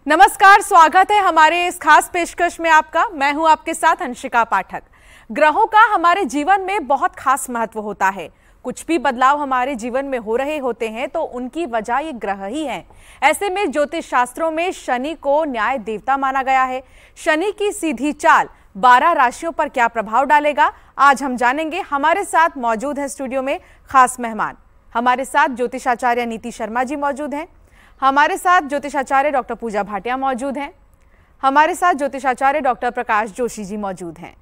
नमस्कार, स्वागत है हमारे इस खास पेशकश में आपका। मैं हूं आपके साथ अंशिका पाठक। ग्रहों का हमारे जीवन में बहुत खास महत्व होता है। कुछ भी बदलाव हमारे जीवन में हो रहे होते हैं तो उनकी वजह ये ग्रह ही हैं। ऐसे में ज्योतिष शास्त्रों में शनि को न्याय देवता माना गया है। शनि की सीधी चाल 12 राशियों पर क्या प्रभाव डालेगा, आज हम जानेंगे। हमारे साथ मौजूद हैं स्टूडियो में खास मेहमान। हमारे साथ ज्योतिषाचार्य नीति शर्मा जी मौजूद हैं। हमारे साथ ज्योतिषाचार्य डॉक्टर पूजा भाटिया मौजूद हैं। हमारे साथ ज्योतिषाचार्य डॉक्टर प्रकाश जोशी जी मौजूद हैं।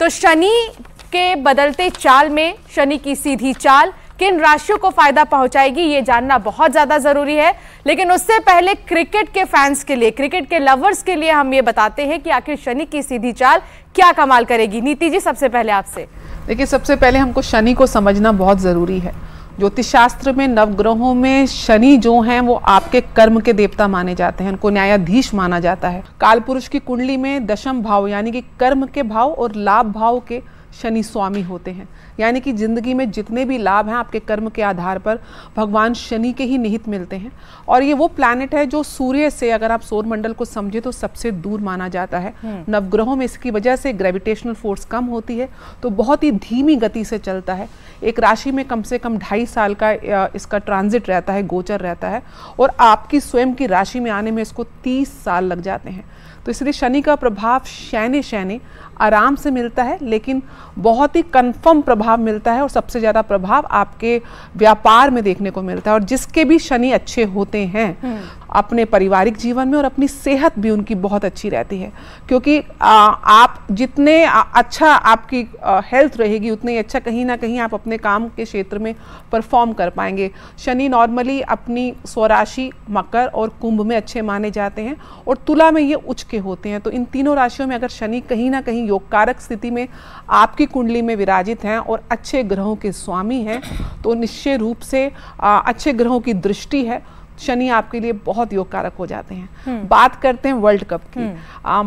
तो शनि के बदलते चाल में शनि की सीधी चाल किन राशियों को फायदा पहुंचाएगी, ये जानना बहुत ज्यादा जरूरी है। लेकिन उससे पहले क्रिकेट के फैंस के लिए, क्रिकेट के लवर्स के लिए हम ये बताते हैं कि आखिर शनि की सीधी चाल क्या कमाल करेगी। नीति जी, सबसे पहले आपसे। देखिए, सबसे पहले हमको शनि को समझना बहुत जरूरी है। ज्योतिष शास्त्र में नवग्रहों में शनि जो हैं वो आपके कर्म के देवता माने जाते हैं, उनको न्यायाधीश माना जाता है। काल पुरुष की कुंडली में दशम भाव यानी कि कर्म के भाव और लाभ भाव के शनि स्वामी होते हैं। यानी कि जिंदगी में जितने भी लाभ हैं आपके कर्म के आधार पर भगवान शनि के ही निहित मिलते हैं। और ये वो प्लैनेट है जो सूर्य से, अगर आप सौर मंडल को समझे तो सबसे दूर माना जाता है। नवग्रहों में इसकी वजह से ग्रेविटेशनल फोर्स कम होती है, तो बहुत ही धीमी गति से चलता है। एक राशि में कम से कम 2.5 साल का इसका ट्रांजिट रहता है, गोचर रहता है, और आपकी स्वयं की राशि में आने में इसको 30 साल लग जाते हैं। तो इसलिए शनि का प्रभाव शैने आराम से मिलता है, लेकिन बहुत ही कन्फर्म प्रभाव मिलता है। और सबसे ज़्यादा प्रभाव आपके व्यापार में देखने को मिलता है। और जिसके भी शनि अच्छे होते हैं अपने पारिवारिक जीवन में और अपनी सेहत भी उनकी बहुत अच्छी रहती है, क्योंकि आप जितने अच्छा आपकी हेल्थ रहेगी उतने अच्छा कहीं ना कहीं आप अपने काम के क्षेत्र में परफॉर्म कर पाएंगे। शनि नॉर्मली अपनी स्वराशि मकर और कुंभ में अच्छे माने जाते हैं और तुला में ये उच्च के होते हैं। तो इन तीनों राशियों में अगर शनि कहीं ना कहीं योगकारक स्थिति में आपकी कुंडली में विराजित हैं और अच्छे ग्रहों के स्वामी हैं, तो निश्चय रूप से अच्छे ग्रहों की दृष्टि है, शनि आपके लिए बहुत योगकारक हो जाते हैं। बात करते हैं वर्ल्ड कप की।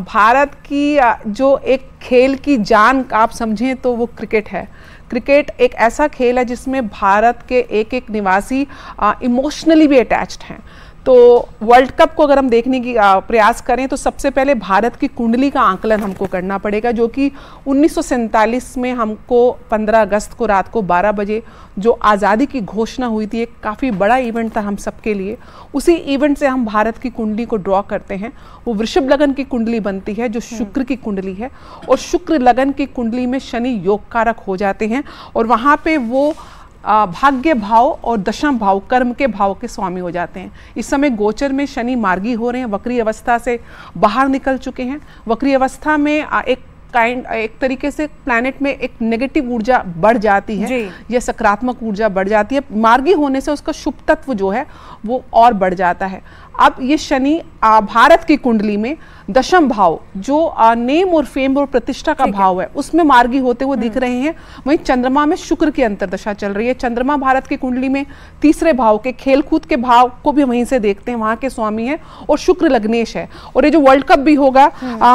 भारत की जो एक खेल की जान आप समझें तो वो क्रिकेट है। क्रिकेट एक ऐसा खेल है जिसमें भारत के एक एक निवासी इमोशनली भी अटैच्ड हैं। तो वर्ल्ड कप को अगर हम देखने की प्रयास करें तो सबसे पहले भारत की कुंडली का आंकलन हमको करना पड़ेगा, जो कि 1947 में हमको 15 अगस्त को रात को 12 बजे जो आज़ादी की घोषणा हुई थी, एक काफ़ी बड़ा इवेंट था हम सबके लिए। उसी इवेंट से हम भारत की कुंडली को ड्रॉ करते हैं। वो वृषभ लगन की कुंडली बनती है जो शुक्र की कुंडली है, और शुक्र लगन की कुंडली में शनि योगकारक हो जाते हैं और वहाँ पे वो भाग्य भाव और दशम भाव कर्म के भाव के स्वामी हो जाते हैं। इस समय गोचर में शनि मार्गी हो रहे हैं, वक्री अवस्था से बाहर निकल चुके हैं। वक्री अवस्था में एक तरीके से प्लैनेट में एक नेगेटिव ऊर्जा बढ़ जाती है या सकारात्मक ऊर्जा बढ़ जाती है। मार्गी होने से उसका शुभ तत्व जो है वो और बढ़ जाता है। अब ये शनि भारत की कुंडली में दशम भाव जो नेम और फेम और प्रतिष्ठा का भाव है उसमें मार्गी होते हुए दिख रहे हैं। वहीं चंद्रमा में शुक्र की अंतर्दशा चल रही है। चंद्रमा भारत की कुंडली में तीसरे भाव के खेलकूद के भाव को भी वहीं से देखते हैं, वहां के स्वामी है, और शुक्र लग्नेश है। और ये जो वर्ल्ड कप भी होगा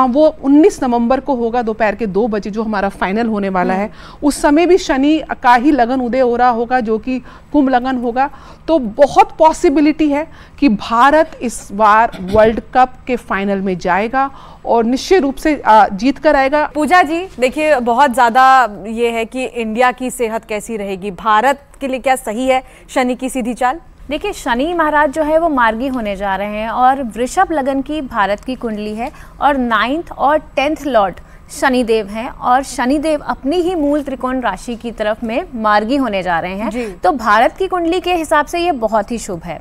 वो 19 नवंबर को होगा दोपहर के 2 बजे, जो हमारा फाइनल होने वाला है। उस समय भी शनि का ही लगन उदय हो रहा होगा, जो कि कुंभ लगन होगा। तो बहुत पॉसिबिलिटी है कि भारत इस बार वर्ल्ड कप के फाइनल में जाएगा और निश्चित रूप से जीत कर आएगा। पूजा जी, देखिए बहुत ज्यादा ये है कि इंडिया की सेहत कैसी रहेगी, भारत के लिए क्या सही है शनि की सीधी चाल? देखिए, शनि महाराज जो है वो मार्गी होने जा रहे हैं और वृषभ लगन की भारत की कुंडली है और 9th और 10th लॉर्ड शनिदेव हैं और शनिदेव अपनी ही मूल त्रिकोण राशि की तरफ में मार्गी होने जा रहे हैं। तो भारत की कुंडली के हिसाब से ये बहुत ही शुभ है।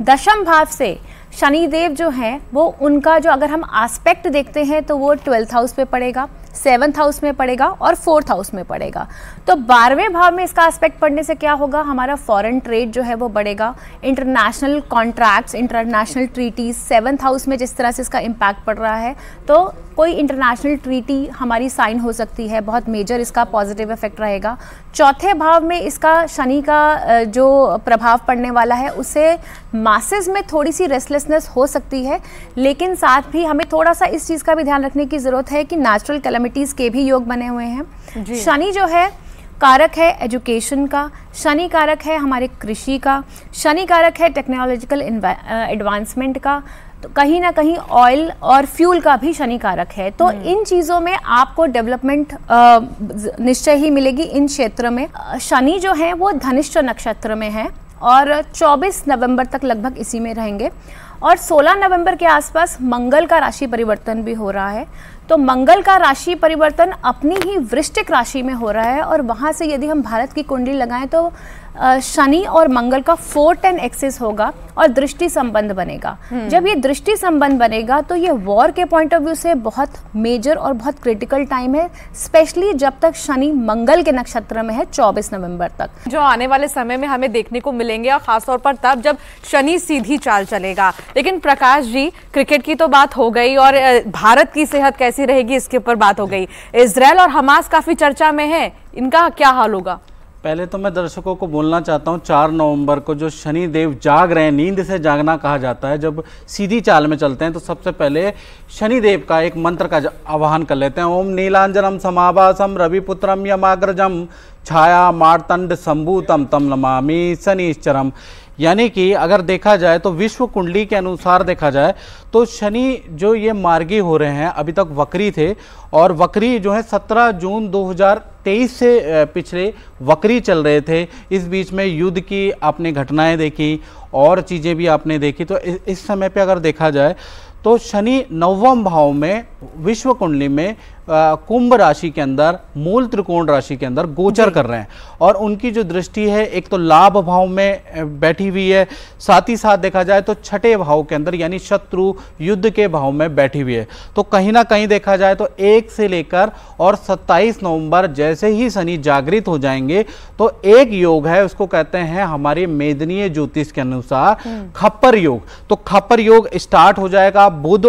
दशम भाव से शनिदेव जो हैं वो उनका जो अगर हम एस्पेक्ट देखते हैं तो वो 12th हाउस पे पड़ेगा, 7th हाउस में पड़ेगा और 4th हाउस में पड़ेगा। तो 12वें भाव में इसका एस्पेक्ट पड़ने से क्या होगा, हमारा फॉरेन ट्रेड जो है वो बढ़ेगा, international contracts, international treaties. 7th house में जिस तरह से इसका इम्पैक्ट पड़ रहा है तो कोई इंटरनेशनल ट्रीटी हमारी साइन हो सकती है, बहुत मेजर इसका पॉजिटिव इफेक्ट रहेगा। चौथे भाव में इसका शनि का जो प्रभाव पड़ने वाला है उससे मासेस में थोड़ी सी रेस्टलेसनेस हो सकती है, लेकिन साथ भी हमें थोड़ा सा इस चीज़ का भी ध्यान रखने की ज़रूरत है कि नेचुरल कैलेमिटीज़ के भी योग बने हुए हैं। शनि जो है कारक है एजुकेशन का, शनि कारक है हमारे कृषि का, शनि कारक है टेक्नोलॉजिकल एडवांसमेंट का, तो कहीं ना कहीं ऑयल और फ्यूल का भी शनि कारक है। तो इन चीज़ों में आपको डेवलपमेंट निश्चय ही मिलेगी इन क्षेत्र में। शनि जो है वो धनिष्ठ नक्षत्र में है और 24 नवंबर तक लगभग इसी में रहेंगे और 16 नवंबर के आसपास मंगल का राशि परिवर्तन भी हो रहा है। तो मंगल का राशि परिवर्तन अपनी ही वृश्चिक राशि में हो रहा है और वहाँ से यदि हम भारत की कुंडली लगाएं तो शनि और मंगल का 4-10 एक्सिस होगा और दृष्टि संबंध बनेगा। जब ये दृष्टि संबंध बनेगा तो ये वॉर के पॉइंट ऑफ व्यू से बहुत मेजर और बहुत क्रिटिकल टाइम है, स्पेशली जब तक शनि मंगल के नक्षत्र में है 24 नवंबर तक। जो आने वाले समय में हमें देखने को मिलेंगे और खासतौर पर तब जब शनि सीधी चाल चलेगा। लेकिन प्रकाश जी, क्रिकेट की तो बात हो गई और भारत की सेहत कैसी रहेगी इसके ऊपर बात हो गई। इजराइल और हमास काफी चर्चा में है, इनका क्या हाल होगा? पहले तो मैं दर्शकों को बोलना चाहता हूं 4 नवंबर को जो शनि देव जाग रहे हैं, नींद से जागना कहा जाता है, जब सीधी चाल में चलते हैं तो सबसे पहले शनि देव का एक मंत्र का आवाहन कर लेते हैं। ओम नीलांजनम समाभासम रविपुत्रम यमाग्रजम छाया मार्तंड संभूतम तम नमामि शनिश्चरम। यानी कि अगर देखा जाए तो विश्व कुंडली के अनुसार देखा जाए तो शनि जो ये मार्गी हो रहे हैं, अभी तक वक्री थे और वक्री जो है 17 जून 2023 से पिछले वक्री चल रहे थे। इस बीच में युद्ध की आपने घटनाएं देखी और चीज़ें भी आपने देखी। तो इस समय पे अगर देखा जाए तो शनि 9वें भाव में विश्व कुंडली में कुंभ राशि के अंदर मूल त्रिकोण राशि के अंदर गोचर कर रहे हैं और उनकी जो दृष्टि है एक तो लाभ भाव में बैठी हुई है, साथ ही साथ देखा जाए तो छठे भाव के अंदर यानी शत्रु युद्ध के भाव में बैठी हुई है। तो कहीं ना कहीं देखा जाए तो 1 से लेकर और 27 नवंबर जैसे ही शनि जागृत हो जाएंगे तो एक योग है, उसको कहते हैं हमारे मेदनीय ज्योतिष के अनुसार खप्पर योग। तो खप्पर योग स्टार्ट हो जाएगा। बुध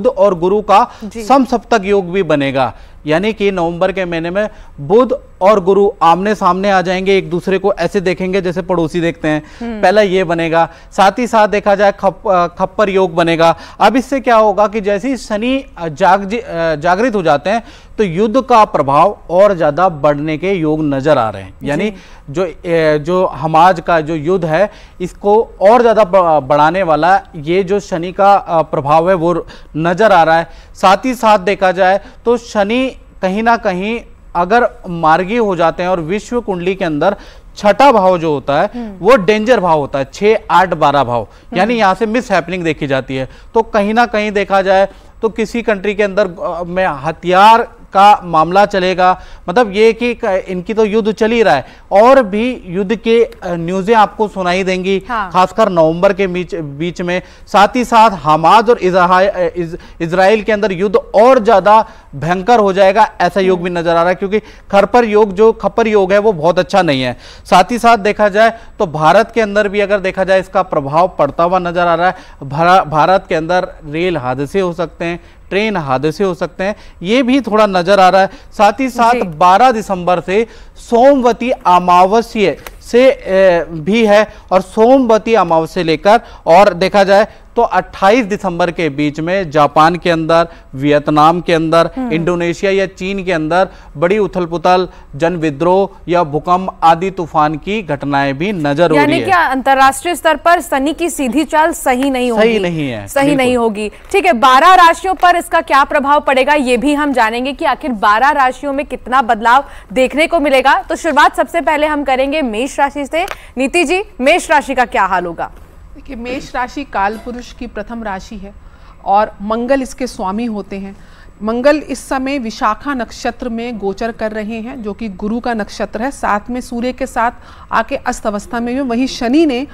और गुरु का समसप्तक योग भी बनेगा, यानी कि नवंबर के महीने में बुध और गुरु आमने सामने आ जाएंगे, एक दूसरे को ऐसे देखेंगे जैसे पड़ोसी देखते हैं। पहला ये बनेगा, साथ ही साथ देखा जाए खप्पर योग बनेगा। अब इससे क्या होगा कि जैसे ही शनि जागृत हो जाते हैं तो युद्ध का प्रभाव और ज्यादा बढ़ने के योग नजर आ रहे हैं। यानी जो हमाज का जो युद्ध है इसको और ज्यादा बढ़ाने वाला ये जो शनि का प्रभाव है वो नजर आ रहा है। साथ ही साथ देखा जाए तो शनि कहीं ना कहीं अगर मार्गी हो जाते हैं और विश्व कुंडली के अंदर छठा भाव जो होता है वो डेंजर भाव होता है, 6, 8, 12 भाव, यानी यहां से मिस हैपनिंग देखी जाती है। तो कहीं ना कहीं देखा जाए तो किसी कंट्री के अंदर में हथियार का मामला चलेगा, मतलब ये कि इनकी तो युद्ध चल ही रहा है और भी युद्ध के न्यूज़ें आपको सुनाई देंगी। हाँ। खासकर नवंबर के बीच में। साथ ही साथ हमास और इजराइल के अंदर युद्ध और ज्यादा भयंकर हो जाएगा, ऐसा योग भी नजर आ रहा है, क्योंकि खप्पर योग है वो बहुत अच्छा नहीं है। साथ ही साथ देखा जाए तो भारत के अंदर भी अगर देखा जाए इसका प्रभाव पड़ता हुआ नजर आ रहा है। भारत के अंदर रेल हादसे हो सकते हैं, ट्रेन हादसे हो सकते हैं, ये भी थोड़ा नजर आ रहा है। साथ ही साथ 12 दिसंबर से सोमवती अमावस्या से भी है और सोमवती अमावस्या लेकर और देखा जाए तो 28 दिसंबर के बीच में जापान के अंदर, वियतनाम के अंदर, इंडोनेशिया या चीन के अंदर बड़ी उथल पुथल, जन विद्रोह या भूकंप आदि तूफान की घटनाएं भी नजर हो रही है। यानी कि अंतरराष्ट्रीय स्तर पर शनि की सीधी चाल सही नहीं होगी। ठीक है, 12 राशियों पर इसका क्या प्रभाव पड़ेगा ये भी हम जानेंगे कि आखिर 12 राशियों में कितना बदलाव देखने को मिलेगा। तो शुरुआत सबसे पहले हम करेंगे मेष राशि से। नीति जी, मेष राशि का क्या हाल होगा? देखिए, मेष राशि काल पुरुष की प्रथम राशि है और मंगल इसके स्वामी होते हैं। मंगल इस समय विशाखा नक्षत्र में गोचर कर रहे हैं, जो कि गुरु का नक्षत्र है, साथ में सूर्य के साथ आके अस्त अवस्था में। वहीं शनि ने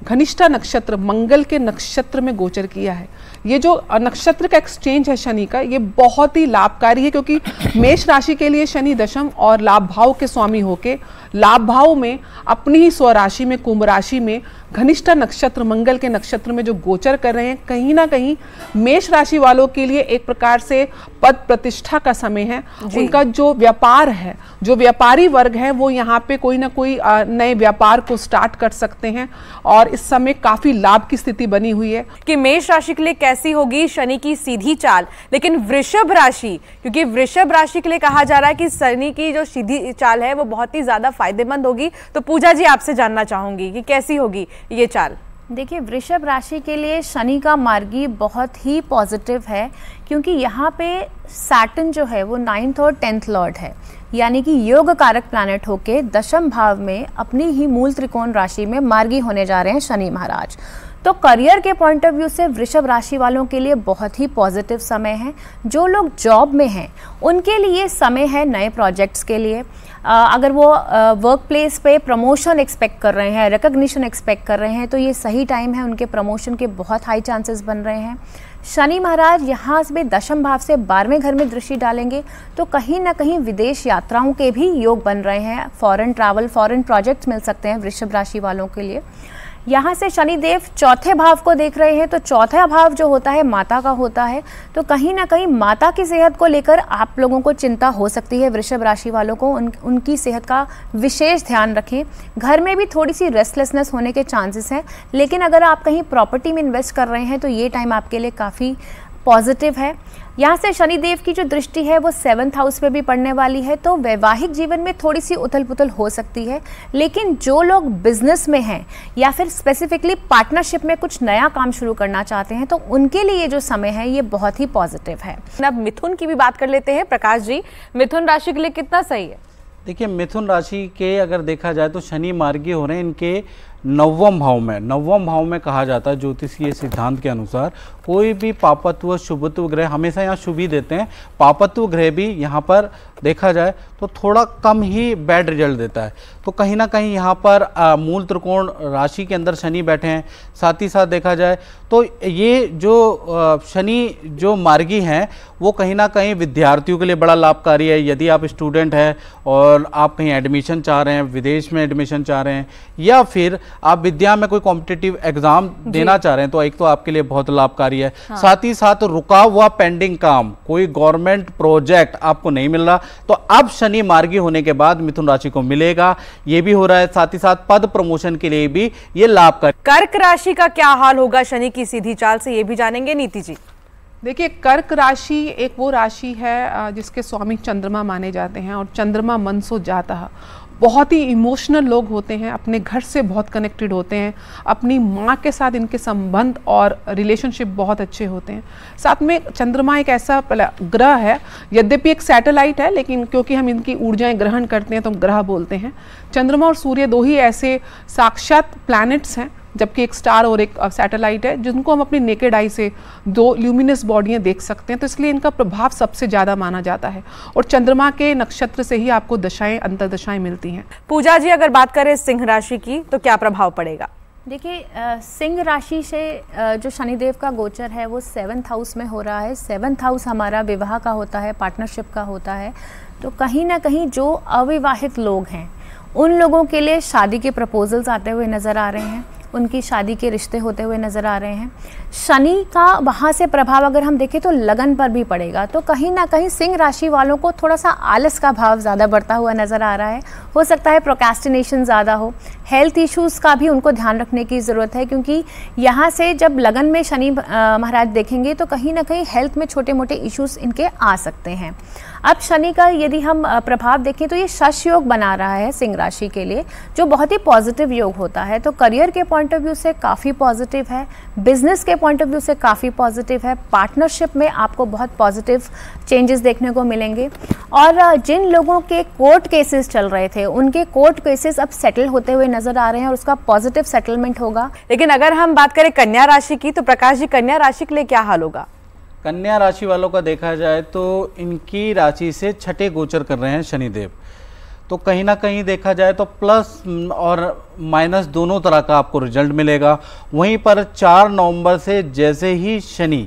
घनिष्ठा नक्षत्र मंगल के नक्षत्र में गोचर किया है। ये जो नक्षत्र का एक्सचेंज है शनि का, ये बहुत ही लाभकारी है, क्योंकि मेष राशि के लिए शनि दशम और लाभ भाव के स्वामी होके लाभ भाव में अपनी ही स्वराशि में कुंभ राशि में घनिष्ठा नक्षत्र, मंगल के नक्षत्र में जो गोचर कर रहे हैं, कहीं ना कहीं मेष राशि वालों के लिए एक प्रकार से पद प्रतिष्ठा का समय है। उनका जो व्यापार है, जो व्यापारी वर्ग है, वो यहाँ पे कोई ना कोई नए व्यापार को स्टार्ट कर सकते हैं और इस समय काफी लाभ की स्थिति बनी हुई है। कि मेष राशि के लिए कैसी होगी शनि की सीधी चाल, लेकिन वृषभ राशि, क्योंकि वृषभ राशि के लिए कहा जा रहा है कि शनि की जो सीधी चाल है वो बहुत ही ज्यादा फायदेमंद होगी, तो पूजा जी आपसे जानना चाहूंगी कि कैसी होगी ये चाल। देखिए, वृषभ राशि के लिए शनि का मार्गी बहुत ही पॉजिटिव है, क्योंकि यहाँ पे सैटर्न जो है वो 9th और 10th लॉर्ड है, यानी कि योग कारक प्लैनेट होके दशम भाव में अपनी ही मूल त्रिकोण राशि में मार्गी होने जा रहे हैं शनि महाराज। तो करियर के पॉइंट ऑफ व्यू से वृषभ राशि वालों के लिए बहुत ही पॉजिटिव समय है। जो लोग जॉब में हैं उनके लिए समय है नए प्रोजेक्ट्स के लिए। अगर वो वर्क प्लेस पे प्रमोशन एक्सपेक्ट कर रहे हैं, रिकग्निशन एक्सपेक्ट कर रहे हैं, तो ये सही टाइम है, उनके प्रमोशन के बहुत हाई चांसेस बन रहे हैं। शनि महाराज यहाँ से दशम भाव से 12वें घर में दृष्टि डालेंगे, तो कहीं ना कहीं विदेश यात्राओं के भी योग बन रहे हैं। फॉरेन ट्रैवल, फॉरेन प्रोजेक्ट्स मिल सकते हैं वृषभ राशि वालों के लिए। यहाँ से शनिदेव चौथे भाव को देख रहे हैं, तो चौथा भाव जो होता है माता का होता है, तो कहीं ना कहीं माता की सेहत को लेकर आप लोगों को चिंता हो सकती है। वृषभ राशि वालों को उनकी सेहत का विशेष ध्यान रखें। घर में भी थोड़ी सी रेस्टलेसनेस होने के चांसेस हैं, लेकिन अगर आप कहीं प्रॉपर्टी में इन्वेस्ट कर रहे हैं तो ये टाइम आपके लिए काफ़ी पॉजिटिव है। यहाँ से शनिदेव की जो दृष्टि है वो 7th हाउस पे भी पड़ने वाली है, तो वैवाहिक जीवन में थोड़ी सी उथल पुथल हो सकती है। लेकिन जो लोग बिजनेस में हैं या फिर स्पेसिफिकली पार्टनरशिप में कुछ नया काम शुरू करना चाहते हैं, तो उनके लिए जो समय है ये बहुत ही पॉजिटिव है। अब मिथुन की भी बात कर लेते हैं। प्रकाश जी, मिथुन राशि के लिए कितना सही है? देखिए, मिथुन राशि के अगर देखा जाए तो शनि मार्गी हो रहे हैं इनके 9वें भाव में। 9वें भाव में कहा जाता है ज्योतिषीय सिद्धांत के अनुसार कोई भी पापत्व शुभत्व ग्रह हमेशा यहाँ शुभ ही देते हैं। पापत्व ग्रह भी यहाँ पर देखा जाए तो थोड़ा कम ही बैड रिजल्ट देता है। तो कहीं ना कहीं यहाँ पर मूल त्रिकोण राशि के अंदर शनि बैठे हैं। साथ ही साथ देखा जाए तो ये जो शनि जो मार्गी हैं वो कहीं ना कहीं विद्यार्थियों के लिए बड़ा लाभकारी है। यदि आप स्टूडेंट हैं और आप कहीं एडमिशन चाह रहे हैं, विदेश में एडमिशन चाह रहे हैं, या फिर आप विद्या में कोई कॉम्पिटिटिव एग्जाम देना चाह रहे हैं, तो एक तो आपके लिए बहुत लाभकारी है। हाँ। साथ ही साथ रुका हुआ पेंडिंग काम, कोई गवर्नमेंट प्रोजेक्ट आपको नहीं मिल रहा, तो अब शनि मार्गी होने के बाद मिथुन राशि को मिलेगा, ये भी हो रहा है। साथ ही साथ पद प्रमोशन के लिए भी ये लाभकारी। कर्क राशि का क्या हाल होगा शनि की सीधी चाल से, ये भी जानेंगे नीति जी। देखिए, कर्क राशि एक वो राशि है जिसके स्वामी चंद्रमा माने जाते हैं, और चंद्रमा मनसो जाता है। बहुत ही इमोशनल लोग होते हैं, अपने घर से बहुत कनेक्टेड होते हैं, अपनी माँ के साथ इनके संबंध और रिलेशनशिप बहुत अच्छे होते हैं। साथ में चंद्रमा एक ऐसा ग्रह है, यद्यपि एक सैटेलाइट है, लेकिन क्योंकि हम इनकी ऊर्जाएं ग्रहण करते हैं तो हम ग्रह बोलते हैं। चंद्रमा और सूर्य दो ही ऐसे साक्षात प्लैनेट्स हैं, जबकि एक स्टार और एक सैटेलाइट है, जिनको हम अपनी नेकेड आई से दो ल्यूमिनस बॉडियां देख सकते हैं। तो इसलिए इनका प्रभाव सबसे ज़्यादा माना जाता है, और चंद्रमा के नक्षत्र से ही आपको दशाएं, अंतर्दशाएं मिलती हैं। पूजा जी, अगर बात करें सिंह राशि की तो क्या प्रभाव पड़ेगा? देखिए, सिंह राशि से जो शनिदेव का गोचर है वो 7th हाउस में हो रहा है। 7th हाउस हमारा विवाह का होता है, पार्टनरशिप का होता है। तो कहीं ना कहीं जो अविवाहित लोग हैं उन लोगों के लिए शादी के प्रपोजल्स आते हुए नज़र आ रहे हैं, उनकी शादी के रिश्ते होते हुए नज़र आ रहे हैं। शनि का वहाँ से प्रभाव अगर हम देखें तो लगन पर भी पड़ेगा, तो कहीं ना कहीं सिंह राशि वालों को थोड़ा सा आलस का भाव ज़्यादा बढ़ता हुआ नज़र आ रहा है। हो सकता है प्रोक्रेस्टिनेशन ज़्यादा हो। हेल्थ इश्यूज़ का भी उनको ध्यान रखने की ज़रूरत है, क्योंकि यहाँ से जब लगन में शनि महाराज देखेंगे तो कहीं ना कहीं हेल्थ में छोटे मोटे इश्यूज़ इनके आ सकते हैं। अब शनि का यदि हम प्रभाव देखें तो ये शश योग बना रहा है सिंह राशि के लिए, जो बहुत ही पॉजिटिव योग होता है। तो करियर के पॉइंट ऑफ व्यू से काफ़ी पॉजिटिव है, बिजनेस के पॉइंट ऑफ व्यू से काफ़ी पॉजिटिव है, पार्टनरशिप में आपको बहुत पॉजिटिव चेंजेस देखने को मिलेंगे। और जिन लोगों के कोर्ट केसेस चल रहे थे उनके कोर्ट केसेस अब सेटल होते हुए नजर आ रहे हैं और उसका पॉजिटिव सेटलमेंट होगा। लेकिन अगर हम बात करें कन्या राशि की, तो प्रकाश जी, कन्या राशि के लिए क्या हाल होगा? कन्या राशि वालों का देखा जाए तो इनकी राशि से छठे गोचर कर रहे हैं शनिदेव। तो कहीं ना कहीं देखा जाए तो प्लस और माइनस दोनों तरह का आपको रिजल्ट मिलेगा। वहीं पर 4 नवंबर से जैसे ही शनि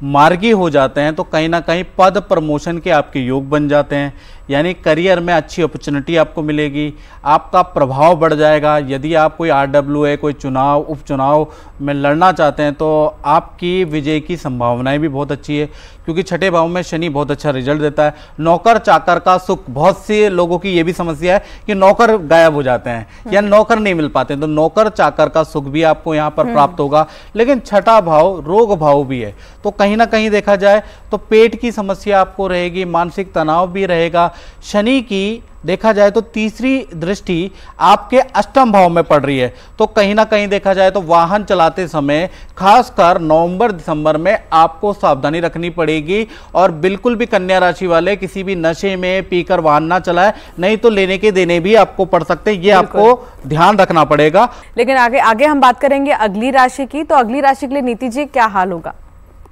मार्गी हो जाते हैं तो कहीं ना कहीं पद प्रमोशन के आपके योग बन जाते हैं। यानी करियर में अच्छी अपॉर्चुनिटी आपको मिलेगी, आपका प्रभाव बढ़ जाएगा। यदि आप कोई RWA कोई चुनाव उपचुनाव में लड़ना चाहते हैं तो आपकी विजय की संभावनाएं भी बहुत अच्छी है, क्योंकि छठे भाव में शनि बहुत अच्छा रिजल्ट देता है। नौकर चाकर का सुख, बहुत से लोगों की ये भी समस्या है कि नौकर गायब हो जाते हैं या नौकर नहीं मिल पाते हैं, तो नौकर चाकर का सुख भी आपको यहाँ पर प्राप्त होगा। लेकिन छठा भाव रोग भाव भी है, तो कहीं ना कहीं देखा जाए तो पेट की समस्या आपको रहेगी, मानसिक तनाव भी रहेगा। शनि की देखा जाए तो तीसरी दृष्टि आपके अष्टम भाव में पड़ रही है, तो कहीं ना कहीं देखा जाए तो वाहन चलाते समय खासकर नवंबर दिसंबर में आपको सावधानी रखनी पड़ेगी। और बिल्कुल भी कन्या राशि वाले किसी भी नशे में पीकर वाहन ना चलाएं, नहीं तो लेने के देने भी आपको पड़ सकते हैं, ये आपको ध्यान रखना पड़ेगा। लेकिन आगे हम बात करेंगे अगली राशि की, तो अगली राशि के लिए नीति जी क्या हाल होगा?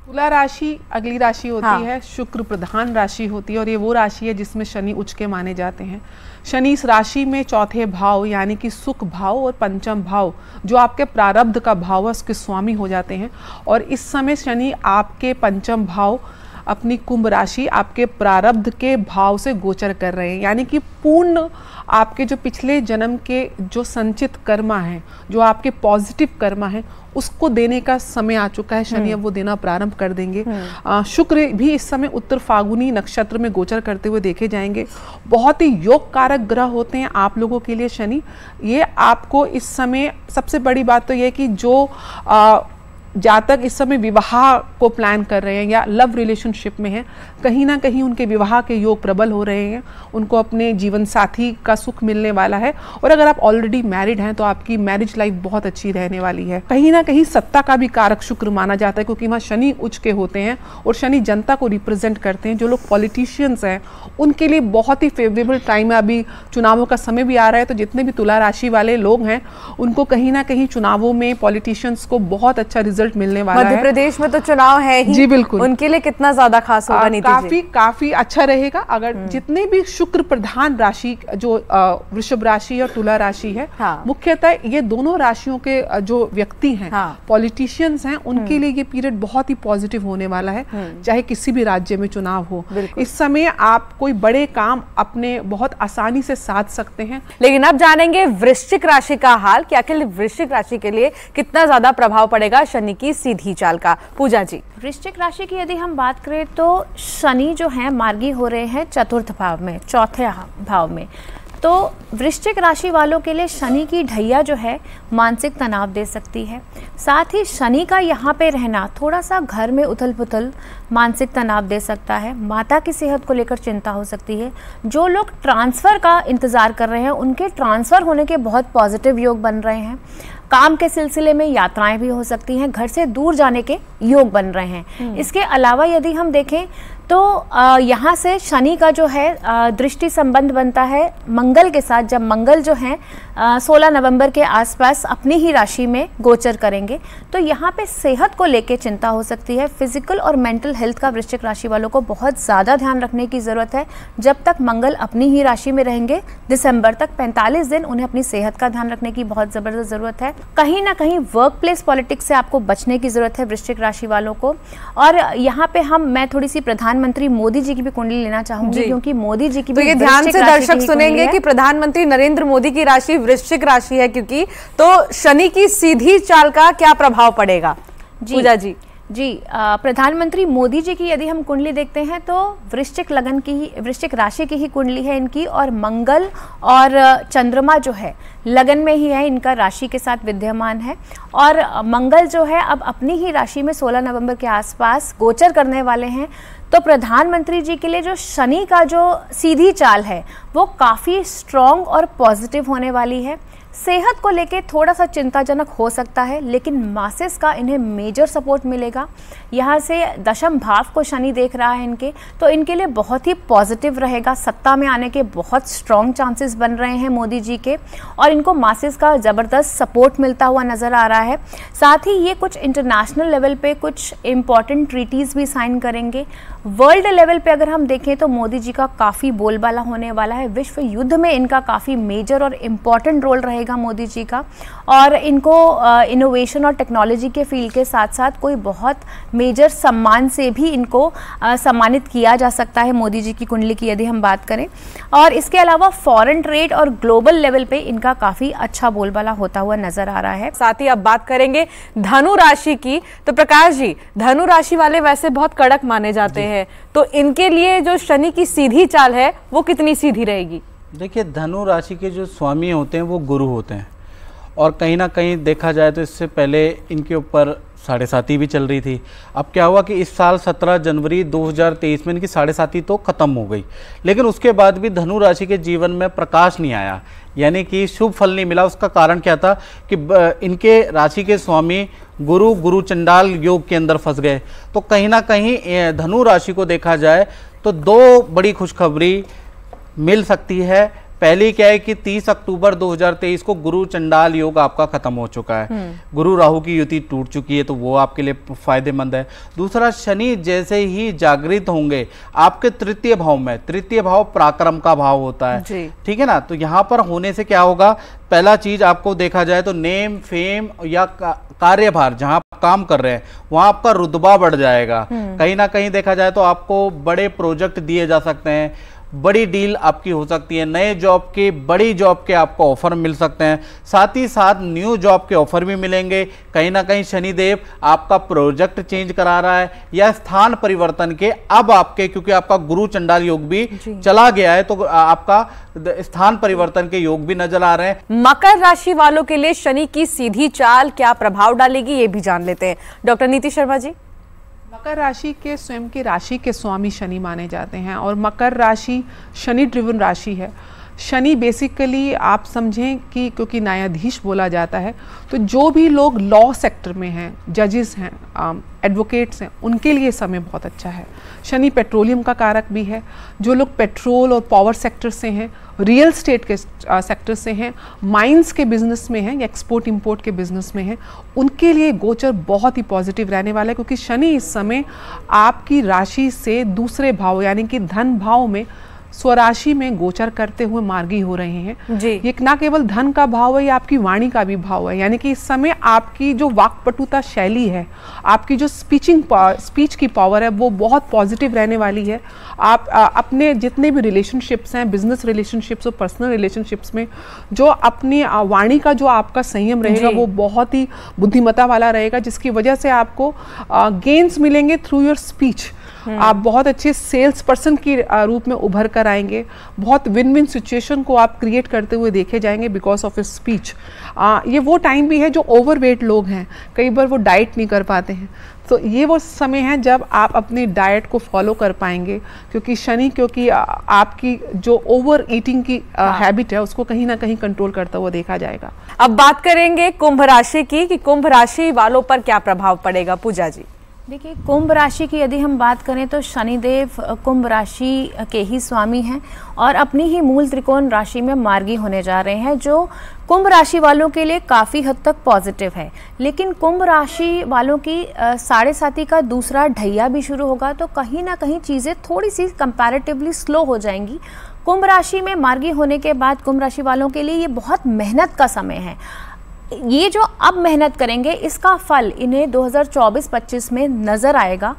तुला राशि अगली राशि होती है, शुक्र प्रधान राशि होती है और ये वो राशि है जिसमें शनि उच्च के माने जाते हैं। शनि इस राशि में चौथे भाव यानी कि सुख भाव और पंचम भाव जो आपके प्रारब्ध का भाव है उसके स्वामी हो जाते हैं। और इस समय शनि आपके पंचम भाव अपनी कुंभ राशि आपके प्रारब्ध के भाव से गोचर कर रहे हैं, यानी कि पूर्ण आपके जो पिछले जन्म के जो संचित कर्मा हैं, जो आपके पॉजिटिव कर्मा हैं, उसको देने का समय आ चुका है। शनि अब वो देना प्रारंभ कर देंगे। शुक्र भी इस समय उत्तर फागुनी नक्षत्र में गोचर करते हुए देखे जाएंगे। बहुत ही योग कारक ग्रह होते हैं आप लोगों के लिए शनि। ये आपको इस समय सबसे बड़ी बात तो ये कि जो जातक इस समय विवाह को प्लान कर रहे हैं या लव रिलेशनशिप में हैं, कहीं ना कहीं उनके विवाह के योग प्रबल हो रहे हैं, उनको अपने जीवन साथी का सुख मिलने वाला है। और अगर आप ऑलरेडी मैरिड हैं तो आपकी मैरिज लाइफ बहुत अच्छी रहने वाली है। कहीं ना कहीं सत्ता का भी कारक शुक्र माना जाता है, क्योंकि वहाँ शनि उच्च के होते हैं और शनि जनता को रिप्रेजेंट करते हैं। जो लोग पॉलिटिशियंस हैं उनके लिए बहुत ही फेवरेबल टाइम है। अभी चुनावों का समय भी आ रहा है, तो जितने भी तुला राशि वाले लोग हैं उनको कहीं ना कहीं चुनावों में पॉलिटिशियंस को बहुत अच्छा रिजल्ट मिलने वाला है। मध्य प्रदेश में तो चुनाव है ही। जी बिल्कुल। उनके लिए कितना ज्यादा खास होगा नीति जी? काफी अच्छा रहेगा। अगर जितने भी शुक्र प्रधान राशि जो वृषभ राशि और तुला राशि है, मुख्यतः ये दोनों राशियों के जो व्यक्ति हैं, पॉलिटिशियंस हैं, उनके लिए ये पीरियड बहुत ही पॉजिटिव होने वाला है, चाहे किसी भी राज्य में चुनाव हो। इस समय आप कोई बड़े काम अपने बहुत आसानी से साध सकते हैं। लेकिन अब जानेंगे वृश्चिक राशि का हाल कि आखिर वृश्चिक राशि के लिए कितना ज्यादा प्रभाव पड़ेगा शनि की सीधी चाल का। पूजा जी, वृश्चिक राशि की यदि हम बात करें तो शनि जो है मार्गी हो रहे हैं चतुर्थ भाव में, चौथे भाव में। तो वृश्चिक राशि वालों के लिए शनि की ढैया जो है मानसिक तनाव दे सकती है। साथ ही शनि का यहाँ पे रहना थोड़ा सा घर में उथल पुथल मानसिक तनाव दे सकता है। माता की सेहत को लेकर चिंता हो सकती है। जो लोग ट्रांसफ़र का इंतज़ार कर रहे हैं उनके ट्रांसफ़र होने के बहुत पॉजिटिव योग बन रहे हैं। काम के सिलसिले में यात्राएं भी हो सकती हैं, घर से दूर जाने के योग बन रहे हैं। इसके अलावा यदि हम देखें तो यहाँ से शनि का जो है दृष्टि संबंध बनता है मंगल के साथ, जब मंगल जो है 16 नवंबर के आसपास अपनी ही राशि में गोचर करेंगे। तो यहाँ पे सेहत को लेके चिंता हो सकती है। फिजिकल और मेंटल हेल्थ का वृश्चिक राशि वालों को बहुत ज़्यादा ध्यान रखने की ज़रूरत है। जब तक मंगल अपनी ही राशि में रहेंगे दिसंबर तक 45 दिन उन्हें अपनी सेहत का ध्यान रखने की बहुत ज़बरदस्त ज़रूरत है। कहीं ना कहीं वर्क प्लेस पॉलिटिक्स से आपको बचने की ज़रूरत है वृश्चिक राशि वालों को। और यहाँ पे मैं थोड़ी सी प्रधानमंत्री मोदी जी की भी कुंडली लेना चाहूंगी, क्योंकि मोदी जी की तो ये ध्यान से दर्शक सुनेंगे कि प्रधानमंत्री नरेंद्र मोदी की राशि वृश्चिक राशि है, क्योंकि तो शनि की सीधी चाल का क्या प्रभाव पड़ेगा? पूजा जी प्रधानमंत्री मोदी जी की यदि हम कुंडली देखते हैं तो वृश्चिक लगन की ही, वृश्चिक राशि की ही कुंडली है इनकी। और मंगल और चंद्रमा जो है लगन में ही है, इनका राशि के साथ विद्यमान है। और मंगल जो है अब अपनी ही राशि में 16 नवंबर के आसपास गोचर करने वाले हैं। तो प्रधानमंत्री जी के लिए जो शनि का जो सीधी चाल है वो काफ़ी स्ट्रॉन्ग और पॉजिटिव होने वाली है। सेहत को लेके थोड़ा सा चिंताजनक हो सकता है, लेकिन मासेस का इन्हें मेजर सपोर्ट मिलेगा। यहाँ से दशम भाव को शनि देख रहा है इनके, तो इनके लिए बहुत ही पॉजिटिव रहेगा। सत्ता में आने के बहुत स्ट्रॉन्ग चांसेस बन रहे हैं मोदी जी के, और इनको मासेस का ज़बरदस्त सपोर्ट मिलता हुआ नज़र आ रहा है। साथ ही ये कुछ इंटरनेशनल लेवल पे कुछ इम्पॉर्टेंट ट्रीटीज़ भी साइन करेंगे। वर्ल्ड लेवल पे अगर हम देखें तो मोदी जी का काफ़ी बोलबाला होने वाला है। विश्व युद्ध में इनका काफ़ी मेजर और इम्पॉर्टेंट रोल रहेगा। रहेगा मोदी जी का, और इनको इनोवेशन और टेक्नोलॉजी के फील्ड के साथ साथ कोई बहुत मेजर सम्मान से भी इनको सम्मानित किया जा सकता है मोदी जी की कुंडली की यदि हम बात करें। और इसके अलावा फॉरेन ट्रेड और ग्लोबल लेवल पे इनका काफ़ी अच्छा बोलबाला होता हुआ नजर आ रहा है। साथ ही अब बात करेंगे धनु राशि की। तो प्रकाश जी, धनु राशि वाले वैसे बहुत कड़क माने जाते हैं, तो इनके लिए जो शनि की सीधी चाल है वो कितनी सीधी रहेगी? देखिए, धनु राशि के जो स्वामी होते हैं वो गुरु होते हैं, और कहीं ना कहीं देखा जाए तो इससे पहले इनके ऊपर साढ़े साती भी चल रही थी। अब क्या हुआ कि इस साल 17 जनवरी 2023 में इनकी साढ़े साती तो ख़त्म हो गई, लेकिन उसके बाद भी धनु राशि के जीवन में प्रकाश नहीं आया, यानी कि शुभ फल नहीं मिला। उसका कारण क्या था कि इनके राशि के स्वामी गुरु चंडाल योग के अंदर फंस गए। तो कहीं ना कहीं धनु राशि को देखा जाए तो दो बड़ी खुशखबरी मिल सकती है। पहली क्या है कि 30 अक्टूबर 2023 को गुरु चंडाल योग आपका खत्म हो चुका है, गुरु राहु की युति टूट चुकी है, तो वो आपके लिए फायदेमंद है। दूसरा, शनि जैसे ही जागृत होंगे आपके तृतीय भाव में, तृतीय भाव पराक्रम का भाव होता है, ठीक है ना, तो यहाँ पर होने से क्या होगा, पहला चीज आपको देखा जाए तो नेम फेम या कार्यभार, जहां आप काम कर रहे हैं वहां आपका रुतबा बढ़ जाएगा। कहीं ना कहीं देखा जाए तो आपको बड़े प्रोजेक्ट दिए जा सकते हैं, बड़ी डील आपकी हो सकती है, नए जॉब के, बड़ी जॉब के आपको ऑफर मिल सकते हैं, साथ ही साथ न्यू जॉब के ऑफर भी मिलेंगे। कहीं ना कहीं शनिदेव आपका प्रोजेक्ट चेंज करा रहा है या स्थान परिवर्तन के अब आपके, क्योंकि आपका गुरु चंडाल योग भी चला गया है, तो आपका स्थान परिवर्तन के योग भी नजर आ रहे हैं। मकर राशि वालों के लिए शनि की सीधी चाल क्या प्रभाव डालेगी, ये भी जान लेते हैं। डॉक्टर नीति शर्मा जी। मकर राशि के स्वयं के राशि के स्वामी शनि माने जाते हैं, और मकर राशि शनि ड्रिवन राशि है। शनि बेसिकली आप समझें कि क्योंकि न्यायाधीश बोला जाता है, तो जो भी लोग लॉ सेक्टर में हैं, जजेस हैं, एडवोकेट्स हैं, उनके लिए समय बहुत अच्छा है। शनि पेट्रोलियम का कारक भी है। जो लोग पेट्रोल और पावर सेक्टर से हैं, रियल स्टेट के सेक्टर से हैं, माइंस के बिजनेस में हैं या एक्सपोर्ट इंपोर्ट के बिजनेस में हैं, उनके लिए गोचर बहुत ही पॉजिटिव रहने वाला है, क्योंकि शनि इस समय आपकी राशि से दूसरे भाव यानी कि धन भाव में स्वराशि में गोचर करते हुए मार्गी हो रहे हैं जी। ये ना केवल धन का भाव है, ये आपकी वाणी का भी भाव है, यानी कि इस समय आपकी जो वाक्पटुता शैली है, आपकी जो स्पीच की पावर है, वो बहुत पॉजिटिव रहने वाली है। आप अपने जितने भी रिलेशनशिप्स हैं, बिजनेस रिलेशनशिप्स और पर्सनल रिलेशनशिप्स में जो अपनी वाणी का जो आपका संयम रहेगा वो बहुत ही बुद्धिमत्ता वाला रहेगा, जिसकी वजह से आपको गेन्स मिलेंगे थ्रू योर स्पीच। आप बहुत अच्छे सेल्स पर्सन के रूप में उभर कर आएंगे, बहुत विन विन सिचुएशन को आप क्रिएट करते हुए देखे जाएंगे बिकॉज ऑफ योर स्पीच। ये वो टाइम भी है जो ओवरवेट लोग हैं, कई बार वो डाइट नहीं कर पाते हैं, तो ये वो समय है जब आप अपनी डाइट को फॉलो कर पाएंगे, क्योंकि शनि आपकी जो ओवर ईटिंग की हैबिट है उसको कहीं ना कहीं कंट्रोल करता हुआ देखा जाएगा। अब बात करेंगे कुंभ राशि की कि कुंभ राशि वालों पर क्या प्रभाव पड़ेगा। पूजा जी। देखिए, कुंभ राशि की यदि हम बात करें तो शनिदेव कुंभ राशि के ही स्वामी हैं और अपनी ही मूल त्रिकोण राशि में मार्गी होने जा रहे हैं, जो कुंभ राशि वालों के लिए काफ़ी हद तक पॉजिटिव है। लेकिन कुंभ राशि वालों की साढ़े साती का दूसरा ढैया भी शुरू होगा, तो कहीं ना कहीं चीज़ें थोड़ी सी कंपैरेटिवली स्लो हो जाएंगी। कुंभ राशि में मार्गी होने के बाद कुंभ राशि वालों के लिए ये बहुत मेहनत का समय है। ये जो अब मेहनत करेंगे इसका फल इन्हें 2024-25 में नज़र आएगा।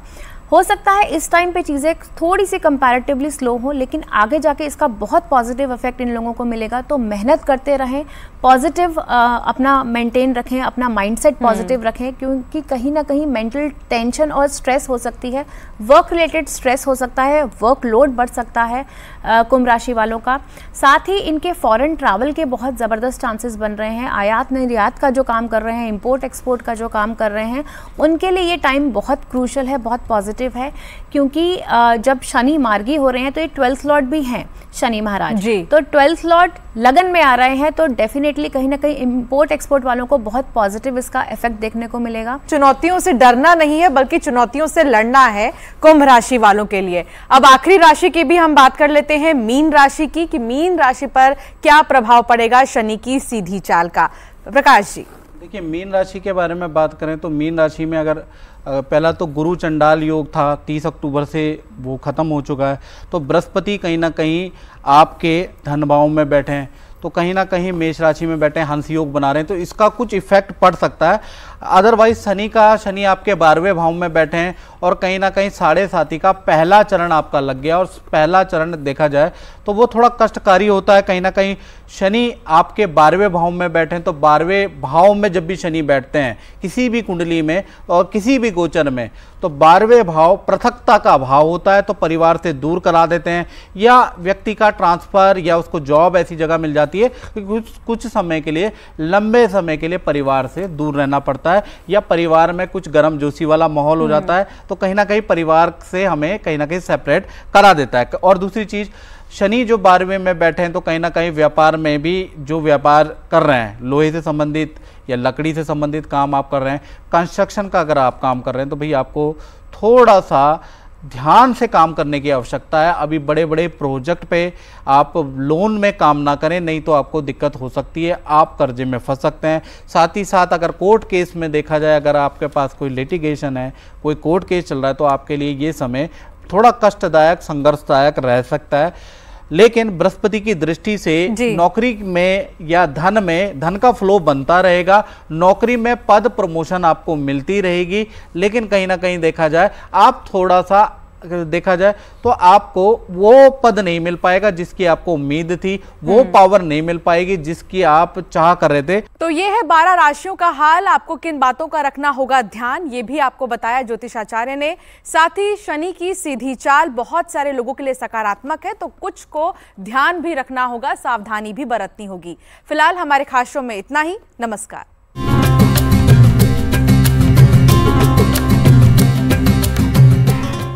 हो सकता है इस टाइम पे चीज़ें थोड़ी सी कंपैरेटिवली स्लो हो, लेकिन आगे जाके इसका बहुत पॉजिटिव इफेक्ट इन लोगों को मिलेगा। तो मेहनत करते रहें, पॉजिटिव अपना मेंटेन रखें, अपना माइंडसेट पॉजिटिव रखें, क्योंकि कहीं ना कहीं मेंटल टेंशन और स्ट्रेस हो सकती है, वर्क रिलेटेड स्ट्रेस हो सकता है, वर्कलोड बढ़ सकता है कुंभ राशि वालों का। साथ ही इनके फॉरेन ट्रैवल के बहुत ज़बरदस्त चांसेस बन रहे हैं। आयात निर्यात का जो काम कर रहे हैं, इंपोर्ट एक्सपोर्ट का जो काम कर रहे हैं, उनके लिए ये टाइम बहुत क्रूशल है, बहुत पॉजिटिव है, क्योंकि जब शनि मार्गी हो रहे हैं तो ये 12th लॉर्ड भी हैं शनि महाराज, तो 12th लॉर्ड लगन में आ रहे हैं, तो डेफिनेटली कहीं ना कहीं इंपोर्ट एक्सपोर्ट वालों को बहुत पॉजिटिव इसका इफेक्ट देखने को मिलेगा। चुनौतियों से डरना नहीं है बल्कि चुनौतियों से लड़ना है कुंभ राशि वालों के लिए। अब आखिरी राशि की भी हम बात कर लेते हैं, मीन राशि की, कि मीन राशि पर क्या प्रभाव पड़ेगा शनि की सीधी चाल का। प्रकाश जी। देखिए, मीन राशि के बारे में बात करें तो मीन राशि में अगर पहला तो गुरु चंडाल योग था, 30 अक्टूबर से वो ख़त्म हो चुका है, तो बृहस्पति कहीं ना कहीं आपके धन भाव में बैठे हैं, तो कहीं ना कहीं मेष राशि में बैठे हंस योग बना रहे हैं, तो इसका कुछ इफेक्ट पड़ सकता है। अदरवाइज शनि आपके 12वें भाव में बैठे हैं और कहीं ना कहीं 7.5 का पहला चरण आपका लग गया, और पहला चरण देखा जाए तो वो थोड़ा कष्टकारी होता है। कहीं ना कहीं शनि आपके 12वें भाव में बैठे हैं, तो 12वें भाव में जब भी शनि बैठते हैं किसी भी कुंडली में और किसी भी गोचर में, तो 12वें भाव पृथकता का भाव होता है, तो परिवार से दूर करा देते हैं, या व्यक्ति का ट्रांसफर या उसको जॉब ऐसी जगह मिल जाती है कि कुछ समय के लिए, लंबे समय के लिए परिवार से दूर रहना पड़ता है, या परिवार में कुछ गर्म जोशी वाला माहौल हो जाता है, तो कहीं ना कहीं परिवार से हमें कहीं ना कहीं सेपरेट करा देता है। और दूसरी चीज, शनि जो 12वें में बैठे हैं, तो कहीं ना कहीं व्यापार में भी जो व्यापार कर रहे हैं, लोहे से संबंधित या लकड़ी से संबंधित काम आप कर रहे हैं, कंस्ट्रक्शन का अगर आप काम कर रहे हैं, तो भाई आपको थोड़ा सा ध्यान से काम करने की आवश्यकता है। अभी बड़े बड़े प्रोजेक्ट पे आप लोन में काम ना करें, नहीं तो आपको दिक्कत हो सकती है, आप कर्जे में फंस सकते हैं। साथ ही साथ अगर कोर्ट केस में देखा जाए, अगर आपके पास कोई लिटिगेशन है, कोई कोर्ट केस चल रहा है, तो आपके लिए ये समय थोड़ा कष्टदायक, संघर्षदायक रह सकता है। लेकिन बृहस्पति की दृष्टि से नौकरी में या धन का फ्लो बनता रहेगा, नौकरी में पद प्रमोशन आपको मिलती रहेगी। लेकिन कहीं ना कहीं देखा जाए, आप थोड़ा सा देखा जाए तो आपको वो पद नहीं मिल पाएगा जिसकी आपको उम्मीद थी, वो पावर नहीं मिल पाएगी जिसकी आप चाह कर रहे थे। तो ये है 12 राशियों का हाल। आपको किन बातों का रखना होगा ध्यान, ये भी आपको बताया ज्योतिषाचार्य ने। साथ ही शनि की सीधी चाल बहुत सारे लोगों के लिए सकारात्मक है, तो कुछ को ध्यान भी रखना होगा, सावधानी भी बरतनी होगी। फिलहाल हमारे खास शो में इतना ही। नमस्कार।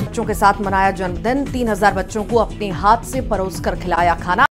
बच्चों के साथ मनाया जन्मदिन, 3000 बच्चों को अपने हाथ से परोसकर खिलाया खाना।